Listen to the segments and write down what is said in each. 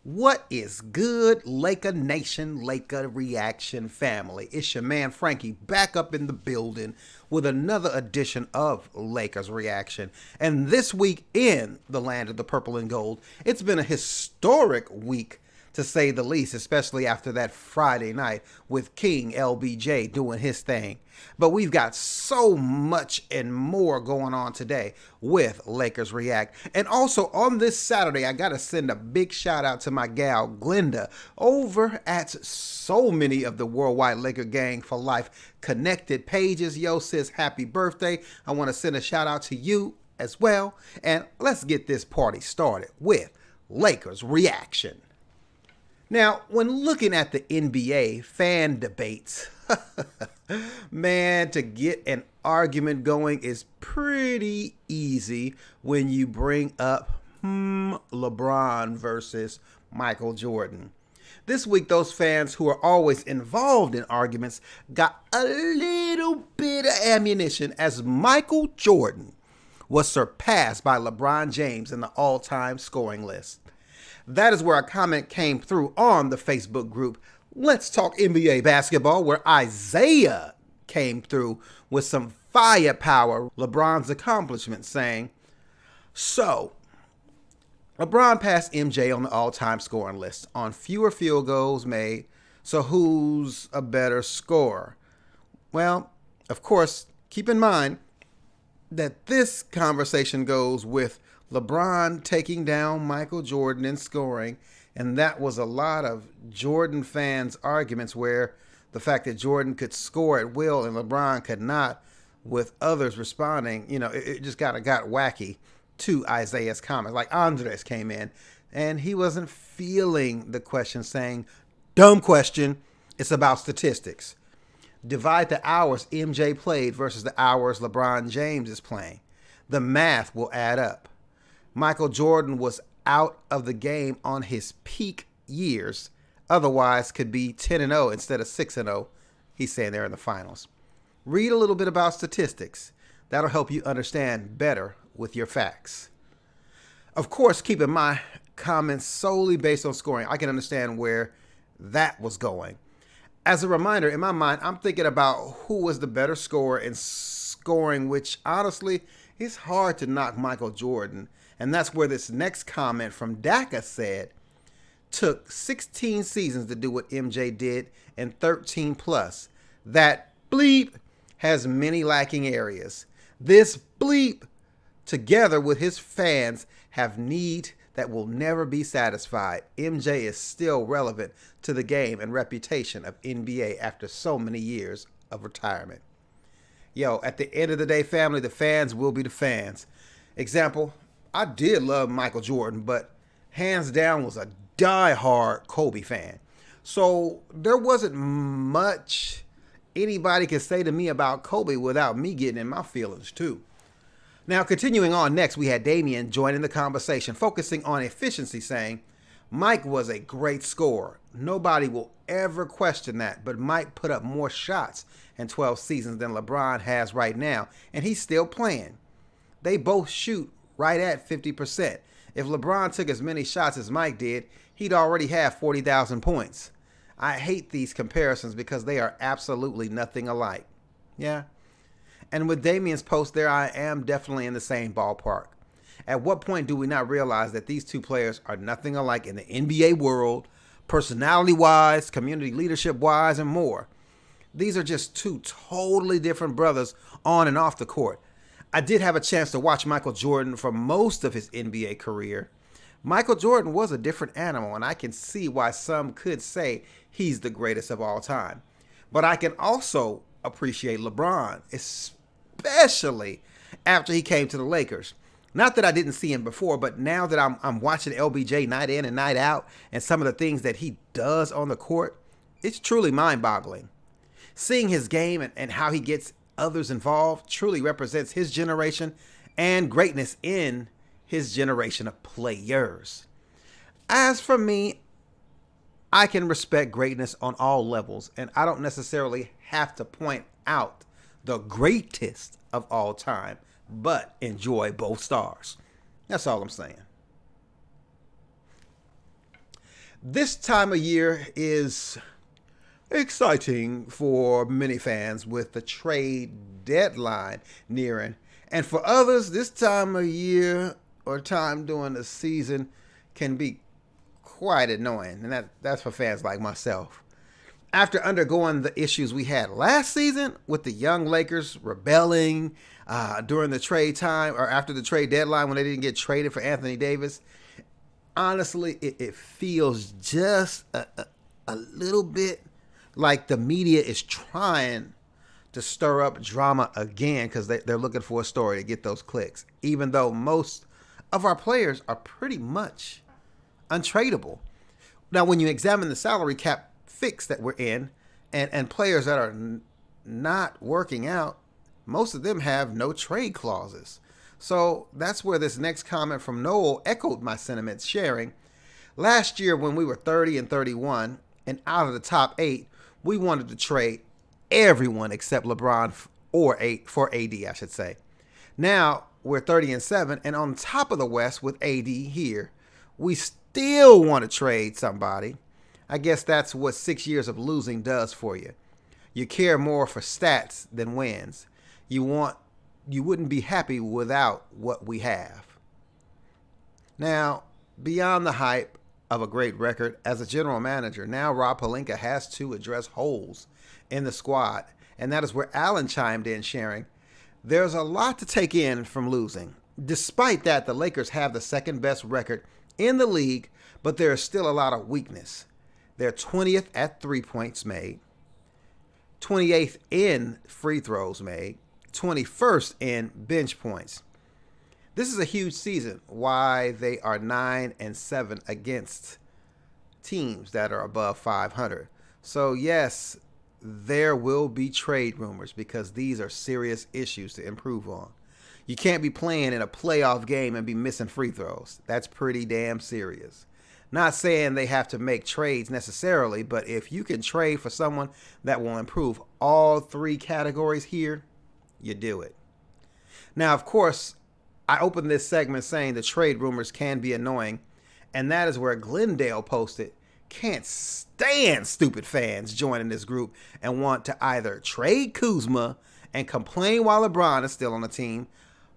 What is good, Laker Nation, Laker Reaction family? It's your man Franky back up in the building with another edition of Lakers Reaction. And this week in the land of the purple and gold, it's been a historic week to say the least, especially after that Friday night with King LBJ doing his thing. But we've got so much and more going on today with Lakers React. And also on this Saturday, I got to send a big shout out to my gal Glenda over at so many of the Worldwide Laker Gang for Life connected pages. Yo, sis, happy birthday. I want to send a shout out to you as well. And let's get this party started with Lakers Reaction. Now, when looking at the NBA fan debates, man, to get an argument going is pretty easy when you bring up LeBron versus Michael Jordan. This week, those fans who are always involved in arguments got a little bit of ammunition as Michael Jordan was surpassed by LeBron James in the all-time scoring list. That is where a comment came through on the Facebook group Let's Talk NBA Basketball, where Isaiah came through with some firepower LeBron's accomplishments, saying, so, LeBron passed MJ on the all-time scoring list on fewer field goals made, so who's a better scorer? Well, of course, keep in mind that this conversation goes with LeBron taking down Michael Jordan in scoring, and that was a lot of Jordan fans' arguments where the fact that Jordan could score at will and LeBron could not, with others responding, it just got wacky to Isaiah's comments. Like Andres came in, and he wasn't feeling the question, saying, dumb question, it's about statistics. Divide the hours MJ played versus the hours LeBron James is playing. The math will add up. Michael Jordan was out of the game on his peak years, otherwise could be 10-0 instead of 6-0, he's saying there in the finals. Read a little bit about statistics. That'll help you understand better with your facts. Of course, keeping my comments solely based on scoring, I can understand where that was going. As a reminder, in my mind, I'm thinking about who was the better scorer in scoring, which honestly, it's hard to knock Michael Jordan. And that's where this next comment from Daka said, took 16 seasons to do what MJ did and 13 plus. That bleep has many lacking areas. This bleep, together with his fans, have need that will never be satisfied. MJ is still relevant to the game and reputation of NBA after so many years of retirement. Yo, at the end of the day, family, the fans will be the fans. Example, I did love Michael Jordan, but hands down was a die-hard Kobe fan. So there wasn't much anybody could say to me about Kobe without me getting in my feelings too. Now, continuing on next, we had Damian joining the conversation, focusing on efficiency, saying, Mike was a great scorer. Nobody will ever question that, but Mike put up more shots in 12 seasons than LeBron has right now, and he's still playing. They both shoot right at 50%. If LeBron took as many shots as Mike did, he'd already have 40,000 points. I hate these comparisons because they are absolutely nothing alike. Yeah. And with Damian's post there, I am definitely in the same ballpark. At what point do we not realize that these two players are nothing alike in the NBA world, personality-wise, community leadership-wise, and more? These are just two totally different brothers on and off the court. I did have a chance to watch Michael Jordan for most of his NBA career. Michael Jordan was a different animal, and I can see why some could say he's the greatest of all time. But I can also appreciate LeBron, especially after he came to the Lakers. Not that I didn't see him before, but now that I'm watching LBJ night in and night out and some of the things that he does on the court, it's truly mind-boggling. Seeing his game and how he gets others involved truly represents his generation and greatness in his generation of players. As for me, I can respect greatness on all levels, and I don't necessarily have to point out the greatest of all time, but enjoy both stars. That's all I'm saying. This time of year is exciting for many fans with the trade deadline nearing. And for others, this time of year or time during the season can be quite annoying. And that's for fans like myself. After undergoing the issues we had last season with the young Lakers rebelling during the trade time or after the trade deadline when they didn't get traded for Anthony Davis, honestly, it feels just a little bit like the media is trying to stir up drama again because they're looking for a story to get those clicks, even though most of our players are pretty much untradeable. Now, when you examine the salary cap fix that we're in and players that are not working out, most of them have no trade clauses. So that's where this next comment from Noel echoed my sentiments, sharing, last year when we were 30-31 and out of the top 8, we wanted to trade everyone except LeBron for AD, I should say. Now we're 30-7 and on top of the West with AD here, we still want to trade somebody. I guess that's what 6 years of losing does for you. You care more for stats than wins. You wouldn't be happy without what we have. Now, beyond the hype of a great record, as a general manager, now Rob Pelinka has to address holes in the squad. And that is where Allen chimed in, sharing, there's a lot to take in from losing. Despite that, the Lakers have the second best record in the league, but there is still a lot of weakness. They're 20th at 3 points made, 28th in free throws made, 21st in bench points. This is a huge season why they are 9-7 against teams that are above 500. So yes, there will be trade rumors because these are serious issues to improve on. You can't be playing in a playoff game and be missing free throws. That's pretty damn serious. Not saying they have to make trades necessarily, but if you can trade for someone that will improve all three categories here, you do it. Now, of course, I opened this segment saying the trade rumors can be annoying, and that is where Glendale posted, can't stand stupid fans joining this group and want to either trade Kuzma and complain while LeBron is still on the team.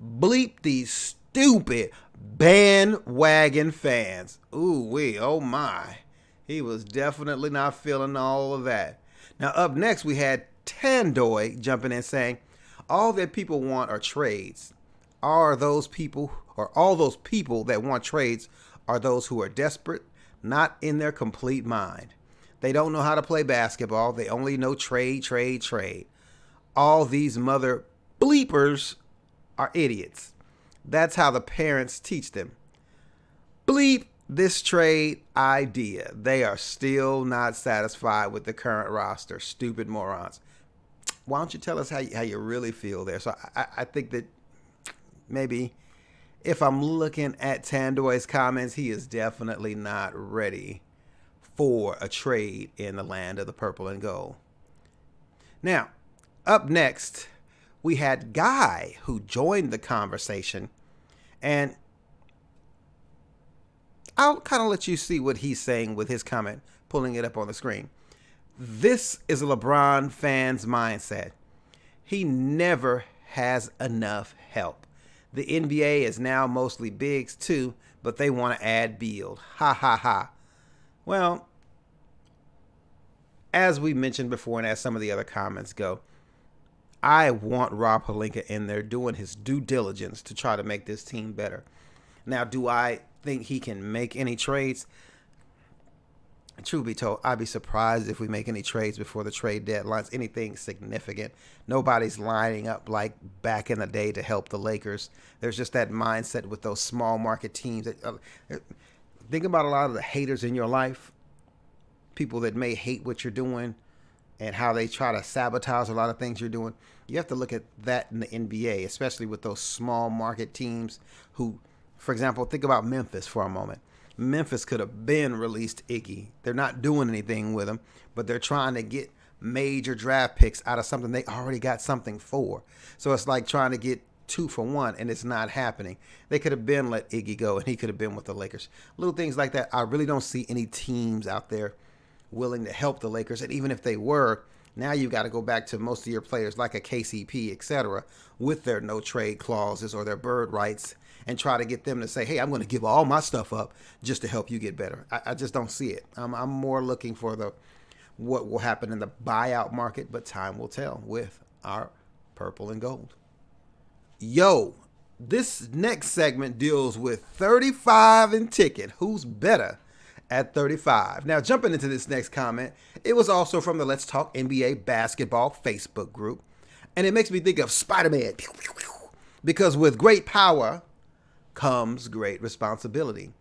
Bleep these stupid bandwagon fans. Ooh wee, oh my. He was definitely not feeling all of that. Now up next we had Tandoy jumping in saying, all that people want are trades. All those people that want trades are those who are desperate, not in their complete mind. They don't know how to play basketball. They only know trade, trade, trade. All these mother bleepers are idiots. That's how the parents teach them. Bleep this trade idea. They are still not satisfied with the current roster. Stupid morons. Why don't you tell us how you really feel there? So I think that maybe if I'm looking at Tandoy's comments, he is definitely not ready for a trade in the land of the purple and gold. Now, up next, we had Guy who joined the conversation, and I'll kind of let you see what he's saying with his comment, pulling it up on the screen. This is a LeBron fan's mindset. He never has enough help. The NBA is now mostly bigs too, but they want to add build. Ha ha ha. Well, as we mentioned before and as some of the other comments go, I want Rob Pelinka in there doing his due diligence to try to make this team better. Now, do I think he can make any trades? Truth be told, I'd be surprised if we make any trades before the trade deadlines, anything significant. Nobody's lining up like back in the day to help the Lakers. There's just that mindset with those small market teams. Think about a lot of the haters in your life, people that may hate what you're doing and how they try to sabotage a lot of things you're doing. You have to look at that in the NBA, especially with those small market teams who, for example, think about Memphis for a moment. Memphis could have been released Iggy. They're not doing anything with him, but they're trying to get major draft picks out of something they already got something for. So it's like trying to get 2-for-1, and it's not happening. They could have been let Iggy go, and he could have been with the Lakers. Little things like that. I really don't see any teams out there willing to help the Lakers. And even if they were, now you got to go back to most of your players like a KCP, etc., with their no trade clauses or their bird rights, and try to get them to say, hey, I'm going to give all my stuff up just to help you get better. I just don't see it. I'm more looking for what will happen in the buyout market, but time will tell with our purple and gold. Yo, this next segment deals with 35 and ticket. Who's better at 35? Now, jumping into this next comment, it was also from the Let's Talk NBA Basketball Facebook group. And it makes me think of Spider-Man. Because with great power comes great responsibility.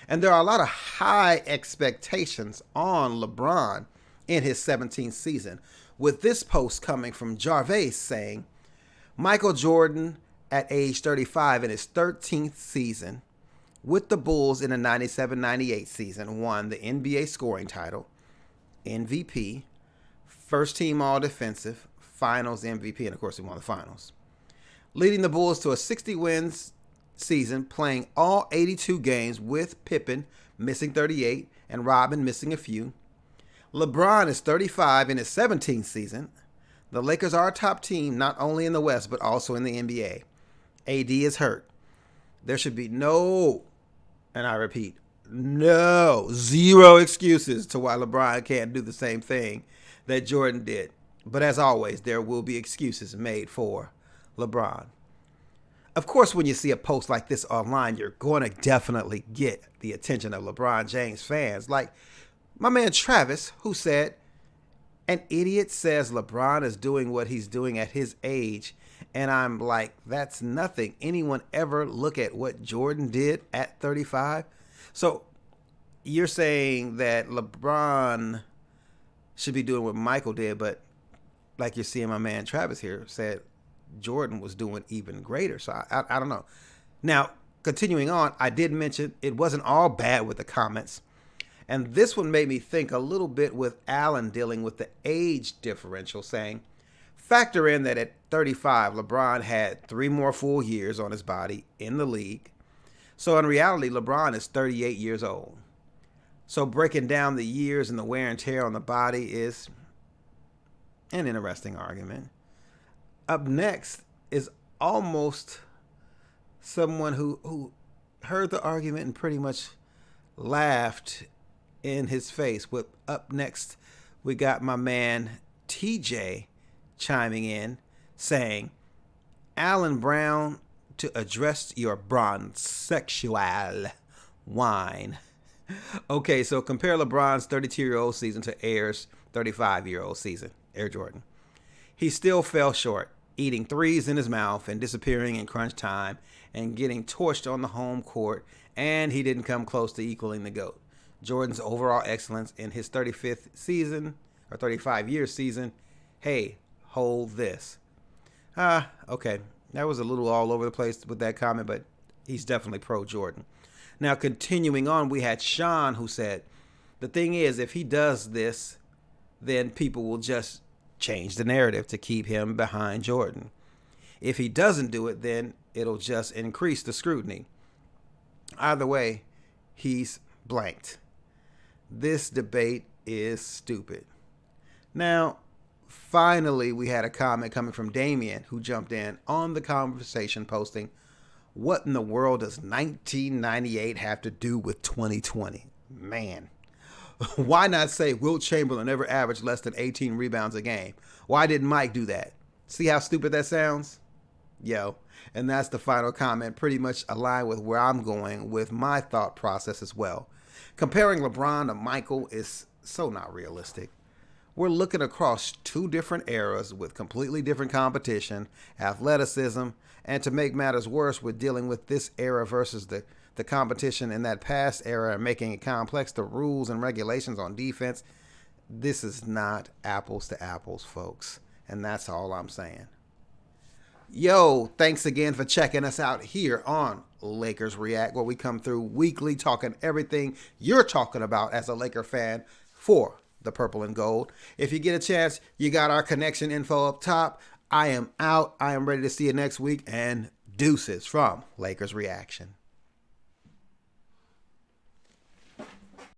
And there are a lot of high expectations on LeBron in his 17th season, with this post coming from Jarvis saying, Michael Jordan at age 35 in his 13th season with the Bulls in the 97-98 season won the NBA scoring title, MVP, first team all-defensive, finals MVP, and of course he won the finals. Leading the Bulls to a 60 wins season, playing all 82 games with Pippen missing 38 and Robin missing a few. LeBron is 35 in his 17th season. The Lakers are a top team, not only in the West, but also in the NBA. AD is hurt. There should be no, and I repeat, no, zero excuses to why LeBron can't do the same thing that Jordan did. But as always, there will be excuses made for LeBron. Of course, when you see a post like this online, you're going to definitely get the attention of LeBron James fans. Like my man Travis, who said, an idiot says LeBron is doing what he's doing at his age. And I'm like, that's nothing. Anyone ever look at what Jordan did at 35? So you're saying that LeBron should be doing what Michael did, but like you're seeing my man Travis here said Jordan was doing even greater. So I don't know. Now, continuing on, I did mention it wasn't all bad with the comments. And this one made me think a little bit with Allen dealing with the age differential, saying, factor in that at 35, LeBron had 3 more full years on his body in the league. So in reality, LeBron is 38 years old. So breaking down the years and the wear and tear on the body is an interesting argument. Up next is almost someone who heard the argument and pretty much laughed in his face. With up next, we got my man TJ chiming in saying, Alan Brown, to address your bronzexual wine. Okay, so compare LeBron's 32-year-old season to Air's 35-year-old season, Air Jordan. He still fell short, eating threes in his mouth and disappearing in crunch time and getting torched on the home court, and he didn't come close to equaling the GOAT. Jordan's overall excellence in his 35th season, or 35-year season, hey, hold this. Okay, that was a little all over the place with that comment, but he's definitely pro-Jordan. Now, continuing on, we had Sean who said, the thing is, if he does this, then people will just change the narrative to keep him behind Jordan. If he doesn't do it, then it'll just increase the scrutiny. Either way, he's blanked. This debate is stupid. Now, finally, we had a comment coming from Damien who jumped in on the conversation posting, what in the world does 1998 have to do with 2020? Man, why not say Wilt Chamberlain never averaged less than 18 rebounds a game? Why didn't Mike do that? See how stupid that sounds? Yo, and that's the final comment, pretty much aligned with where I'm going with my thought process as well. Comparing LeBron to Michael is so not realistic. We're looking across 2 different eras with completely different competition, athleticism, and to make matters worse, we're dealing with this era versus the competition in that past era and making it complex. The rules and regulations on defense, this is not apples to apples, folks. And that's all I'm saying. Yo, thanks again for checking us out here on Lakers React, where we come through weekly talking everything you're talking about as a Laker fan for the purple and gold. If you get a chance, you got our connection info up top. I am out. I am ready to see you next week, and Deuces from Lakers Reaction.